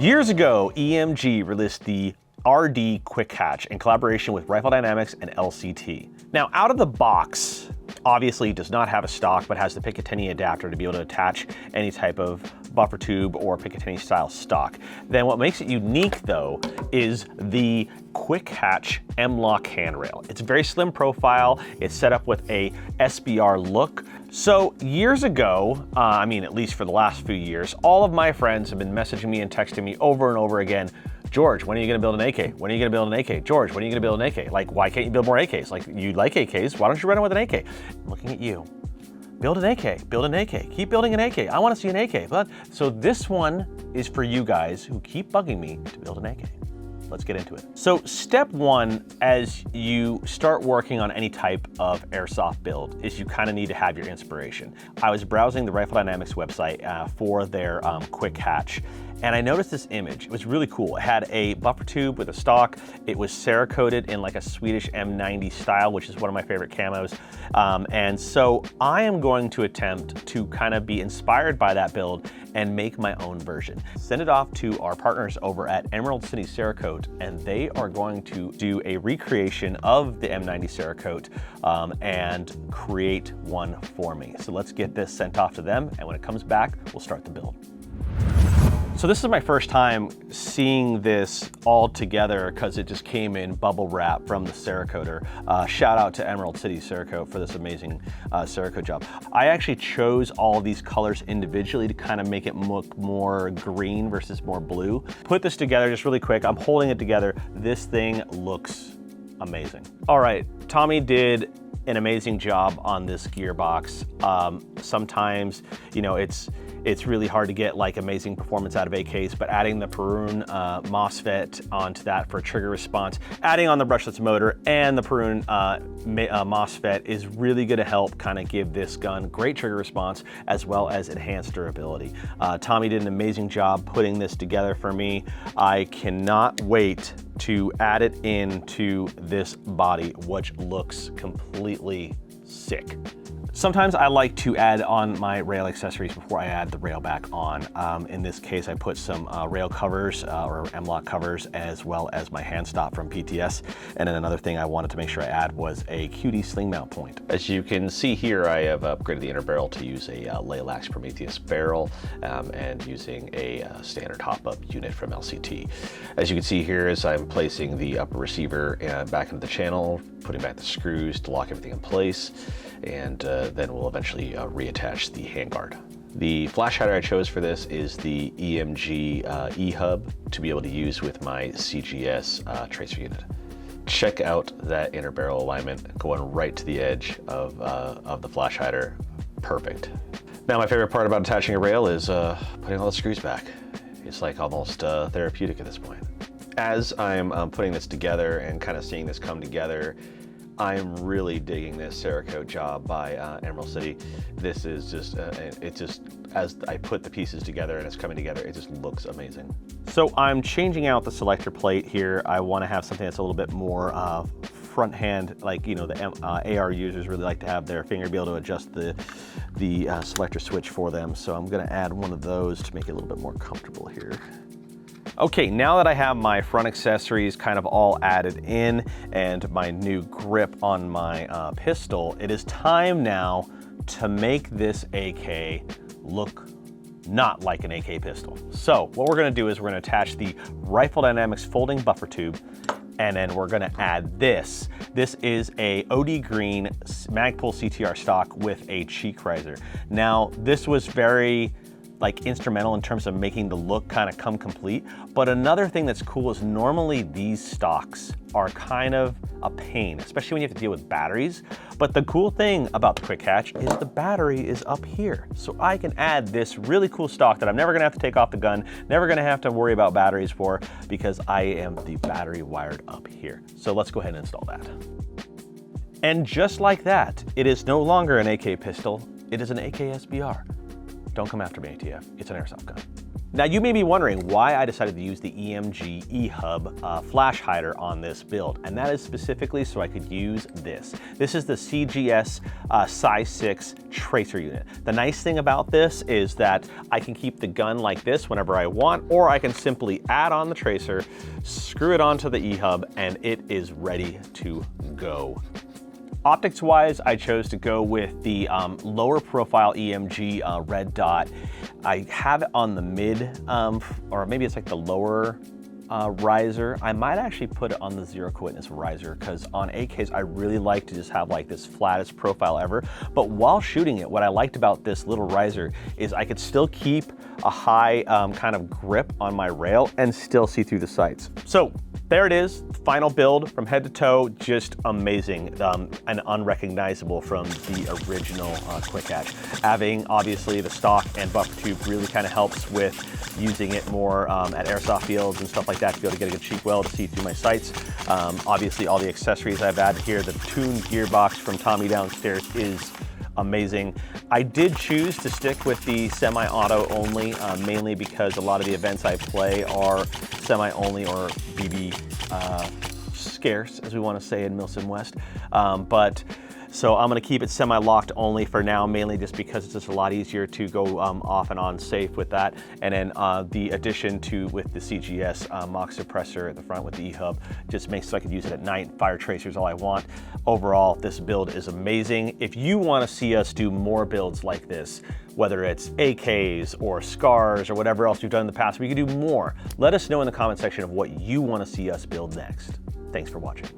Years ago, EMG released the RD Quickhatch in collaboration with Rifle Dynamics and LCT. Now, out of the box, obviously does not have a stock, but has the Picatinny adapter to be able to attach any type of buffer tube or Picatinny style stock. Then what makes it unique though is the Quickhatch M-LOK handrail. It's a very slim profile. It's set up with a SBR look. So years ago, I mean, at least for the last few years, all of my friends have been messaging me and texting me over and over again, George, when are you gonna build an AK? When are you gonna build an AK? George, when are you gonna build an AK? Like, why can't you build more AKs? Like, you like AKs, why don't you run it with an AK? I'm looking at you. Build an AK, build an AK, keep building an AK. I wanna see an AK. But so this one is for you guys who keep bugging me to build an AK. Let's get into it. So step one, as you start working on any type of airsoft build, is you kind of need to have your inspiration. I was browsing the Rifle Dynamics website for their Quickhatch, and I noticed this image. It was really cool. It had a buffer tube with a stock. It was Cerakoted in like a Swedish M90 style, which is one of my favorite camos. And so I am going to attempt to kind of be inspired by that build and make my own version. Send it off to our partners over at Emerald City Cerakote, and they are going to do a recreation of the M90 Cerakote and create one for me. So let's get this sent off to them, and when it comes back, we'll start the build. So this is my first time seeing this all together because it just came in bubble wrap from the Cerakoter. Shout out to Emerald City Cerakote for this amazing Cerakote job. I actually chose all these colors individually to kind of make it look more green versus more blue. Put this together just really quick. I'm holding it together. This thing looks amazing. All right, Tommy did an amazing job on this gearbox. Sometimes, you know, it's really hard to get like amazing performance out of AKs, but adding the Perun MOSFET onto that for trigger response, adding on the brushless motor and the Perun MOSFET is really gonna help kind of give this gun great trigger response as well as enhanced durability. Tommy did an amazing job putting this together for me. I cannot wait to add it into this body, which looks completely sick. Sometimes I like to add on my rail accessories before I add the rail back on. In this case, I put some rail covers or M-LOK covers, as well as my hand stop from PTS. And then another thing I wanted to make sure I add was a QD sling mount point. As you can see here, I have upgraded the inner barrel to use a Lilacs Prometheus barrel and using a standard hop-up unit from LCT. As you can see here, as I'm placing the upper receiver back into the channel, putting back the screws to lock everything in place, and then we'll eventually reattach the handguard. The flash hider I chose for this is the EMG E-Hub to be able to use with my CGS tracer unit. Check out that inner barrel alignment going right to the edge of the flash hider. Perfect. Now my favorite part about attaching a rail is putting all the screws back. It's like almost therapeutic at this point. As I'm putting this together and kind of seeing this come together, I'm really digging this Cerakote job by Emerald City. This is just, as I put the pieces together and it's coming together, it just looks amazing. So I'm changing out the selector plate here. I want to have something that's a little bit more front hand, like, you know, the AR users really like to have their finger be able to adjust the selector switch for them. So I'm gonna add one of those to make it a little bit more comfortable here. Okay, now that I have my front accessories kind of all added in and my new grip on my pistol, it is time now to make this AK look not like an AK pistol. So what we're gonna do is we're gonna attach the Rifle Dynamics folding buffer tube, and then we're gonna add this. This is a OD green Magpul CTR stock with a cheek riser. Now, this was very like instrumental in terms of making the look kind of come complete. But another thing that's cool is normally these stocks are kind of a pain, especially when you have to deal with batteries. But the cool thing about the Quickhatch is the battery is up here. So I can add this really cool stock that I'm never gonna have to take off the gun, never gonna have to worry about batteries for, because I am the battery wired up here. So let's go ahead and install that. And just like that, it is no longer an AK pistol, it is an AK SBR. Don't come after me, ATF. It's an airsoft gun. Now you may be wondering why I decided to use the EMG E-Hub flash hider on this build, and that is specifically so I could use this. This is the CGS size 6 tracer unit. The nice thing about this is that I can keep the gun like this whenever I want, or I can simply add on the tracer, screw it onto the E-Hub, and it is ready to go. Optics-wise, I chose to go with the lower profile EMG red dot. I have it on the mid, or maybe it's like the lower riser. I might actually put it on the Cerakote riser, because on AKs, I really like to just have like this flattest profile ever. But while shooting it, what I liked about this little riser is I could still keep a high kind of grip on my rail and still see through the sights. So there it is, final build from head to toe, just amazing and unrecognizable from the original Quickhatch. Having obviously the stock and buffer tube really kind of helps with using it more at airsoft fields and stuff like that to be able to get a good cheek well to see through my sights. Obviously all the accessories I've added here, the tuned gearbox from Tommy downstairs is amazing. I did choose to stick with the semi-auto only, mainly because a lot of the events I play are semi-only or BB scarce, as we want to say in Milsim West. So I'm going to keep it semi-locked only for now, mainly just because it's just a lot easier to go off and on safe with that. And then the addition to with the CGS MOK suppressor at the front with the E-Hub just makes so I could use it at night, fire tracers all I want. Overall, this build is amazing. If you want to see us do more builds like this, whether it's AKs or SCARs or whatever else we've done in the past, we could do more. Let us know in the comment section of what you want to see us build next. Thanks for watching.